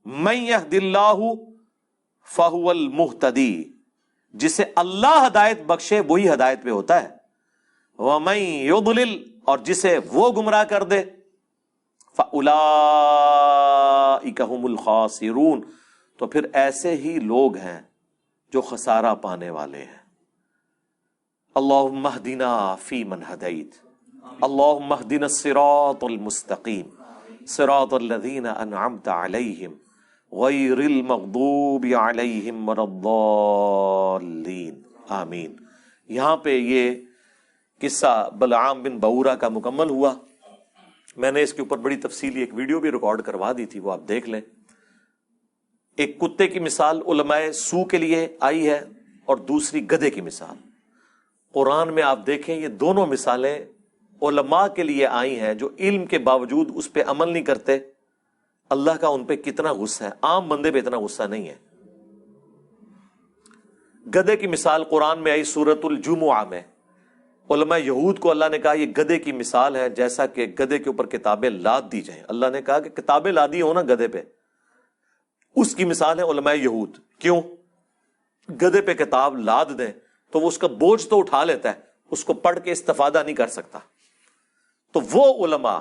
من یہد اللہ فہو المہتدی، جسے اللہ ہدایت بخشے وہی ہدایت پہ ہوتا ہے، ومن یضلل، اور جسے وہ گمراہ کر دے، فاولئک هم الخاسرون، تو پھر ایسے ہی لوگ ہیں جو خسارہ پانے والے ہیں۔ اللہم اہدنا فیمن ہدیت، اللہم اہدنا الصراط المستقیم، صراط الذین انعمت علیہم غیر المغضوب علیہم ولا الضالین، آمین۔ یہاں پہ یہ قصہ بلعام بن بعورہ کا مکمل ہوا۔ میں نے اس کے اوپر بڑی تفصیلی ایک ویڈیو بھی ریکارڈ کروا دی تھی، وہ آپ دیکھ لیں۔ ایک کتے کی مثال علماء سو کے لیے آئی ہے اور دوسری گدھے کی مثال۔ قرآن میں آپ دیکھیں یہ دونوں مثالیں علماء کے لیے آئی ہیں جو علم کے باوجود اس پہ عمل نہیں کرتے۔ اللہ کا ان پہ کتنا غصہ ہے، عام بندے پہ اتنا غصہ نہیں ہے۔ گدھے کی مثال قرآن میں آئی سورۃ الجمعہ میں۔ علماء یہود کو اللہ نے کہا یہ گدھے کی مثال ہے، جیسا کہ گدھے کے اوپر کتابیں لاد دی جائیں۔ اللہ نے کہا کہ کتابیں لادی ہو نا گدھے پہ، اس کی مثال ہے علماء یہود۔ کیوں؟ گدھے پہ کتاب لاد دیں تو وہ اس کا بوجھ تو اٹھا لیتا ہے، اس کو پڑھ کے استفادہ نہیں کر سکتا۔ تو وہ علماء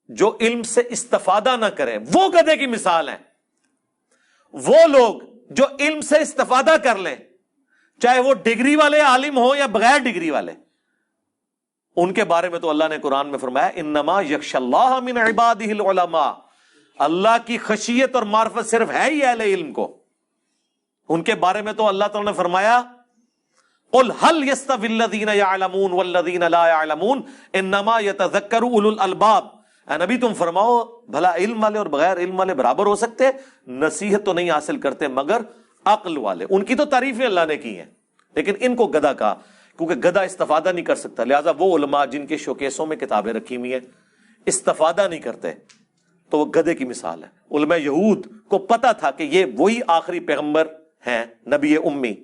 جو علم سے استفادہ نہ کریں وہ گدھے کی مثال ہے۔ وہ لوگ جو علم سے استفادہ کر لیں، چاہے وہ ڈگری والے عالم ہوں یا بغیر ڈگری والے، ان کے بارے میں تو اللہ نے قرآن میں فرمایا انما یخشی اللہ من عبادہ العلماء، اللہ کی خشیت اور معرفت صرف ہے ہی اہل علم کو۔ ان کے بارے میں تو اللہ تعالیٰ نے فرمایا قل هل يستوي الذين يعلمون والذين لا يعلمون انما يتذكر اولو الالباب، اے نبی تم فرماؤ بھلا علم والے اور بغیر علم والے برابر ہو سکتے؟ نصیحت تو نہیں حاصل کرتے مگر عقل والے۔ ان کی تو تعریفیں اللہ نے کی ہیں، لیکن ان کو گدھا کہا کیونکہ گدھا استفادہ نہیں کر سکتا۔ لہٰذا وہ علماء جن کے شوکیسوں میں کتابیں رکھی ہوئی ہیں استفادہ نہیں کرتے، تو وہ گدھے کی مثال ہے۔ علماء یہود کو پتا تھا کہ یہ وہی آخری پیغمبر ہیں، نبی امی،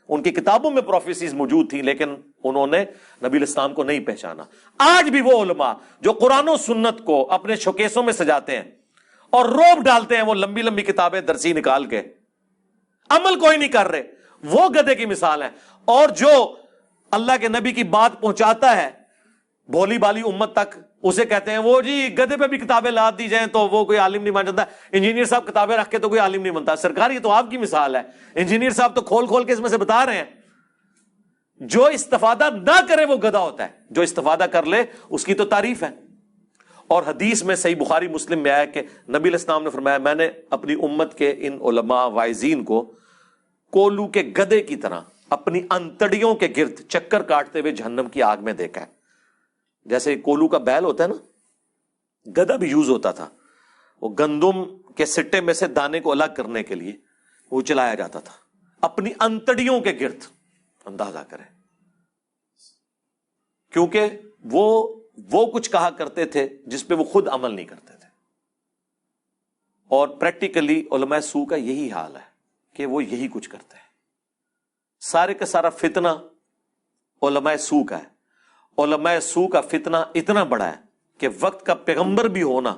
ان کی کتابوں میں پروفیسیز موجود تھی لیکن انہوں نے نبی الاسلام کو نہیں پہچانا۔ آج بھی وہ علماء جو قرآن و سنت کو اپنے شوکیسوں میں سجاتے ہیں اور روب ڈالتے ہیں وہ لمبی لمبی کتابیں درسی نکال کے، عمل کوئی نہیں کر رہے، وہ گدھے کی مثال ہے۔ اور جو اللہ کے نبی کی بات پہنچاتا ہے بھولی بالی امت تک، اسے کہتے ہیں وہ جی گدھے پہ بھی کتابیں لاد دی جائیں تو وہ کوئی عالم نہیں بن جاتا، انجینئر صاحب کتابیں رکھ کے تو کوئی عالم نہیں بنتا۔ سرکار یہ تو آپ کی مثال ہے، انجینئر صاحب تو کھول کھول کے اس میں سے بتا رہے ہیں۔ جو استفادہ نہ کرے وہ گدھا ہوتا ہے، جو استفادہ کر لے اس کی تو تعریف ہے۔ اور حدیث میں صحیح بخاری مسلم میں آیا کہ نبی علیہ السلام نے فرمایا میں نے اپنی امت کے ان علماء واعظین کو کولو کے گدھے کی طرح اپنی انتڑیوں کے گرد چکر کاٹتے ہوئے جہنم کی آگ میں دیکھا ہے۔ جیسے کولو کا بیل ہوتا ہے نا، گدھا بھی یوز ہوتا تھا، وہ گندم کے سٹے میں سے دانے کو الگ کرنے کے لیے وہ چلایا جاتا تھا اپنی انتڑیوں کے گرد۔ اندازہ کریں، کیونکہ وہ کچھ کہا کرتے تھے جس پہ وہ خود عمل نہیں کرتے تھے۔ اور پریکٹیکلی علماء سو کا یہی حال ہے کہ وہ یہی کچھ کرتے ہیں۔ سارے کا سارا فتنہ علماء سو کا ہے۔ علماء سو کا فتنہ اتنا بڑا ہے کہ وقت کا پیغمبر بھی ہونا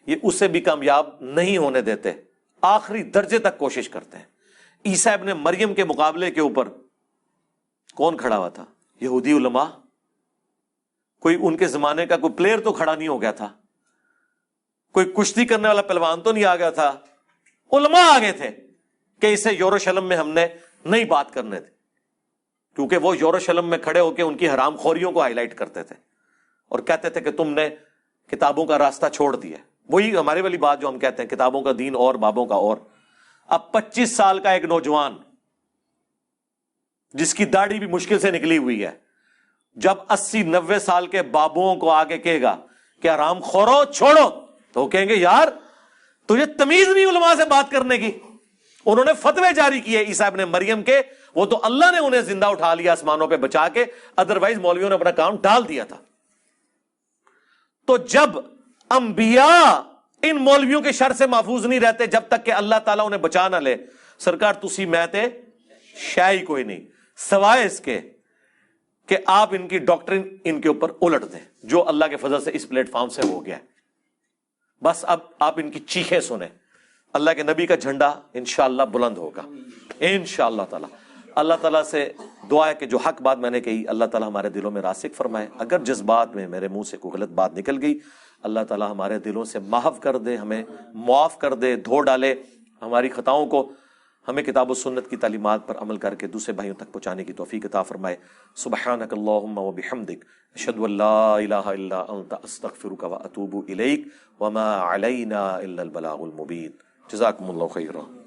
یہ اسے بھی کامیاب نہیں ہونے دیتے، آخری درجے تک کوشش کرتے ہیں۔ عیسیٰ ابن مریم کے مقابلے کے اوپر کون کھڑا ہوا تھا؟ یہودی علماء۔ کوئی ان کے زمانے کا کوئی پلیئر تو کھڑا نہیں ہو گیا تھا، کوئی کشتی کرنے والا پہلوان تو نہیں آ گیا تھا، علماء آگے تھے کہ اسے یروشلم میں ہم نے نہیں بات کرنے تھے، کیونکہ وہ یروشلم میں کھڑے ہو کے ان کی حرام خوریوں کو ہائی لائٹ کرتے تھے اور کہتے تھے کہ تم نے کتابوں کا راستہ چھوڑ دیا۔ وہی ہماری والی بات جو ہم کہتے ہیں کتابوں کا دین اور بابوں کا اور۔ اب 25 سال کا ایک نوجوان جس کی داڑھی بھی مشکل سے نکلی ہوئی ہے، جب 80-90 سال کے بابوں کو آگے کہے گا کہ حرام خورو چھوڑو، تو وہ کہیں گے یار تجھے تمیز نہیں علماء سے بات کرنے کی۔ انہوں نے فتوے جاری کیے عیسیٰ ابن مریم کے، وہ تو اللہ نے انہیں زندہ اٹھا لیا آسمانوں پہ بچا کے، ادروائز مولویوں نے اپنا کام ڈال دیا تھا۔ تو جب انبیاء ان مولویوں کے شر سے محفوظ نہیں رہتے جب تک کہ اللہ تعالیٰ انہیں بچا نہ لے، سرکار تسی میں تے شاہی کوئی نہیں سوائے اس کے کہ آپ ان کی ڈاکٹرن ان کے اوپر الٹ دیں، جو اللہ کے فضل سے اس پلیٹ فارم سے ہو گیا ہے۔ بس اب آپ ان کی چیخیں سنیں، اللہ کے نبی کا جھنڈا انشاءاللہ بلند ہوگا انشاءاللہ تعالی۔ اللہ تعالیٰ سے دعا ہے کہ جو حق بات میں نے کہی اللہ تعالیٰ ہمارے دلوں میں راسخ فرمائے، اگر جس بات میں میرے منہ سے کوئی غلط بات نکل گئی اللہ تعالیٰ ہمارے دلوں سے محو کر دے، ہمیں معاف کر دے، دھو ڈالے ہماری خطاؤں کو، ہمیں کتاب و سنت کی تعلیمات پر عمل کر کے دوسرے بھائیوں تک پہنچانے کی توفیق عطا فرمائے۔ سبحانک اللہم و بحمدک، اشہد ان لا الہ الا انت، استغفرک و اتوب الیک، وما علینا الا البلاغ المبین۔ جزاکم اللہ خیرا۔